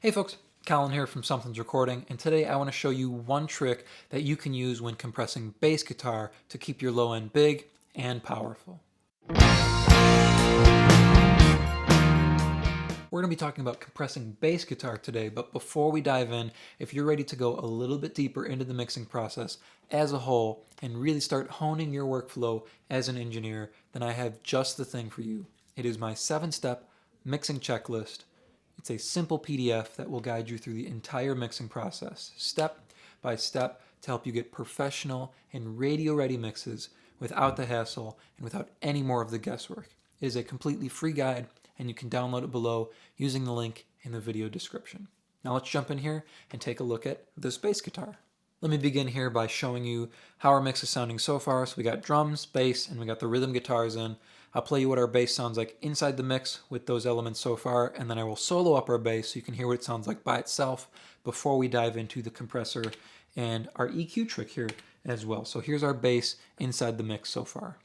Hey folks, Colin here from Sumthins Recording, and today I want to show you one trick that you can use when compressing bass guitar to keep your low end big and powerful. We're going to be talking about compressing bass guitar today, but before we dive in, if you're ready to go a little bit deeper into the mixing process as a whole and really start honing your workflow as an engineer, then I have just the thing for you. It is my 7-step mixing checklist. It's a simple PDF that will guide you through the entire mixing process, step by step, to help you get professional and radio-ready mixes without the hassle and without any more of the guesswork. It is a completely free guide, and you can download it below using the link in the video description. Now let's jump in here and take a look at this bass guitar. Let me begin here by showing you how our mix is sounding so far. So we got drums, bass, and we got the rhythm guitars in. I'll play you what our bass sounds like inside the mix with those elements so far, and then I will solo up our bass so you can hear what it sounds like by itself before we dive into the compressor and our EQ trick here as well. So here's our bass inside the mix so far.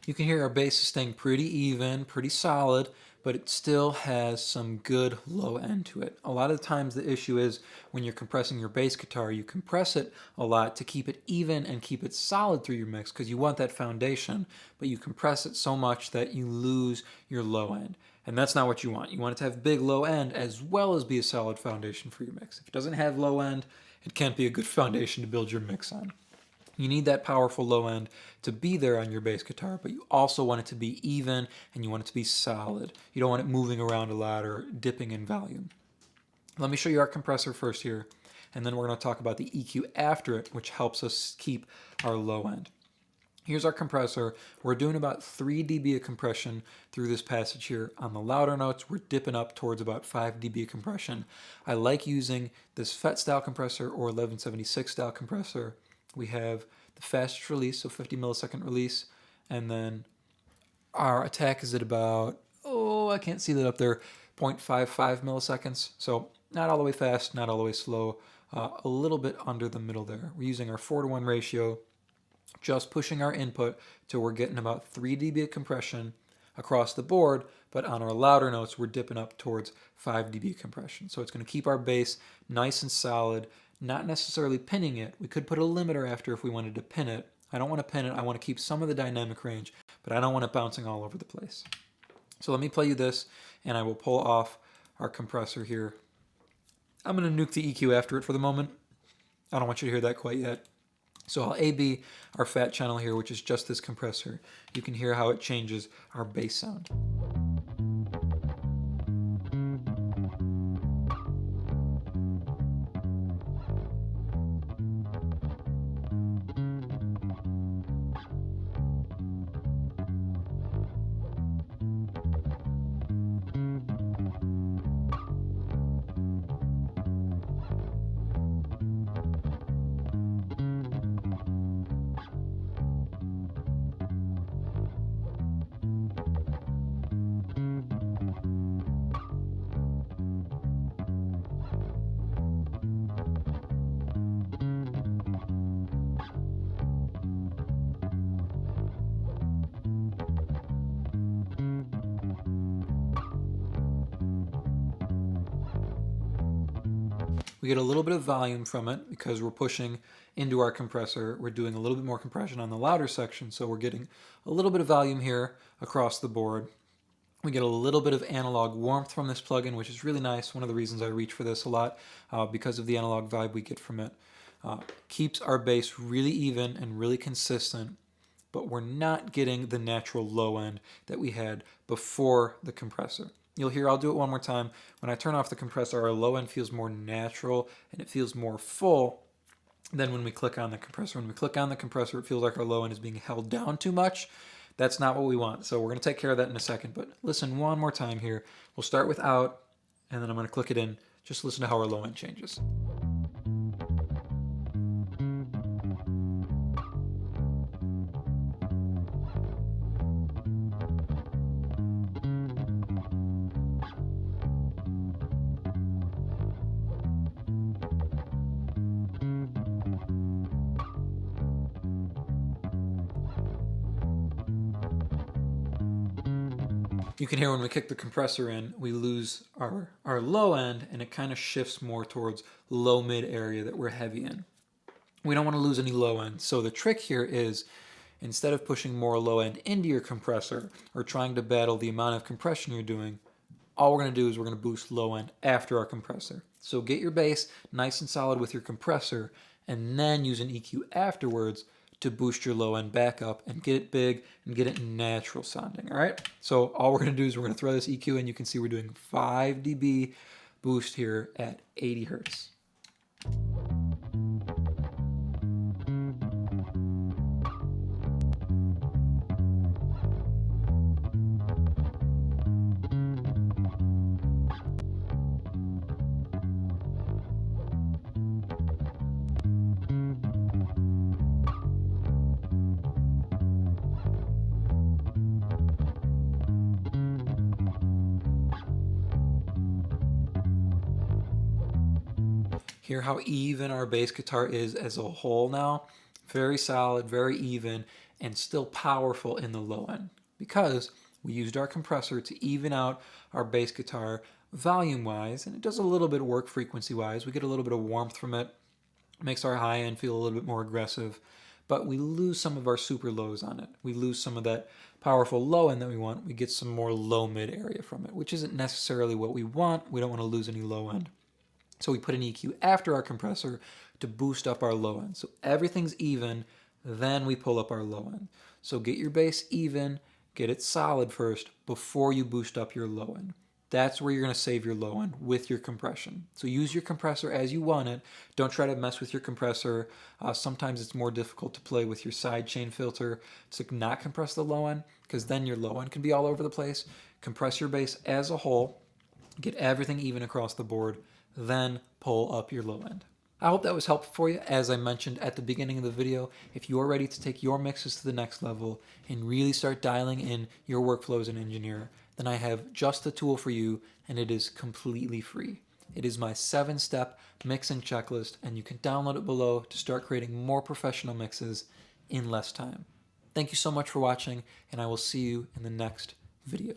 You can hear our bass is staying pretty even, pretty solid, but it still has some good low end to it. A lot of the times the issue is when you're compressing your bass guitar, you compress it a lot to keep it even and keep it solid through your mix because you want that foundation, but you compress it so much that you lose your low end. And that's not what you want. You want it to have big low end as well as be a solid foundation for your mix. If it doesn't have low end, it can't be a good foundation to build your mix on. You need that powerful low end to be there on your bass guitar, but you also want it to be even and you want it to be solid. You don't want it moving around a lot or dipping in volume. Let me show you our compressor first here, and then we're going to talk about the EQ after it, which helps us keep our low end. Here's our compressor. We're doing about 3 dB of compression through this passage here. On the louder notes, we're dipping up towards about 5 dB of compression. I like using this FET style compressor or 1176 style compressor. We have the fastest release, so 50 millisecond release, and then our attack is at about, I can't see that up there, 0.55 milliseconds. So not all the way fast, not all the way slow, a little bit under the middle there. We're using our 4:1 ratio, just pushing our input till we're getting about 3 dB of compression across the board, but on our louder notes, we're dipping up towards 5 dB of compression. So it's going to keep our bass nice and solid, not necessarily pinning it. We could put a limiter after if we wanted to pin it. I don't want to pin it. I want to keep some of the dynamic range, but I don't want it bouncing all over the place. So let me play you this, and I will pull off our compressor here. I'm going to nuke the EQ after it for the moment. I don't want you to hear that quite yet. So I'll A/B our fat channel here, which is just this compressor. You can hear how it changes our bass sound. We get a little bit of volume from it because we're pushing into our compressor. We're doing a little bit more compression on the louder section, so we're getting a little bit of volume here across the board. We get a little bit of analog warmth from this plugin, which is really nice. One of the reasons I reach for this a lot because of the analog vibe we get from it. Keeps our bass really even and really consistent, but we're not getting the natural low end that we had before the compressor. You'll hear, I'll do it one more time. When I turn off the compressor, our low end feels more natural and it feels more full. Then when we click on the compressor, it feels like our low end is being held down too much. That's not what we want. So we're going to take care of that in a second. But listen one more time here. We'll start with out, and then I'm going to click it in. Just listen to how our low end changes. You can hear when we kick the compressor in, we lose our low end, and it kind of shifts more towards low mid area that we're heavy in. We don't want to lose any low end. So the trick here is, instead of pushing more low end into your compressor or trying to battle the amount of compression you're doing, all we're going to do is we're going to boost low end after our compressor. So get your bass nice and solid with your compressor, and then use an EQ afterwards to boost your low end back up and get it big and get it natural sounding. All right. So all we're going to do is we're going to throw this EQ in. You can see we're doing 5 dB boost here at 80 hertz. Hear how even our bass guitar is as a whole now. Very solid, very even, and still powerful in the low end, because we used our compressor to even out our bass guitar volume-wise, and it does a little bit of work frequency-wise. We get a little bit of warmth from it. Makes our high end feel a little bit more aggressive, but we lose some of our super lows on it. We lose some of that powerful low end that we want. We get some more low mid area from it, which isn't necessarily what we want. We don't want to lose any low end. So we put an EQ after our compressor to boost up our low end. So everything's even, then we pull up our low end. So get your bass even, get it solid first before you boost up your low end. That's where you're going to save your low end, with your compression. So use your compressor as you want it. Don't try to mess with your compressor. Sometimes it's more difficult to play with your sidechain filter to not compress the low end, because then your low end can be all over the place. Compress your bass as a whole, get everything even across the board, then pull up your low end. I hope that was helpful for you. As I mentioned at the beginning of the video, if you're ready to take your mixes to the next level and really start dialing in your workflow as an engineer, then I have just the tool for you, and it is completely free. It is my 7-step mixing checklist, and you can download it below to start creating more professional mixes in less time. Thank you so much for watching, and I will see you in the next video.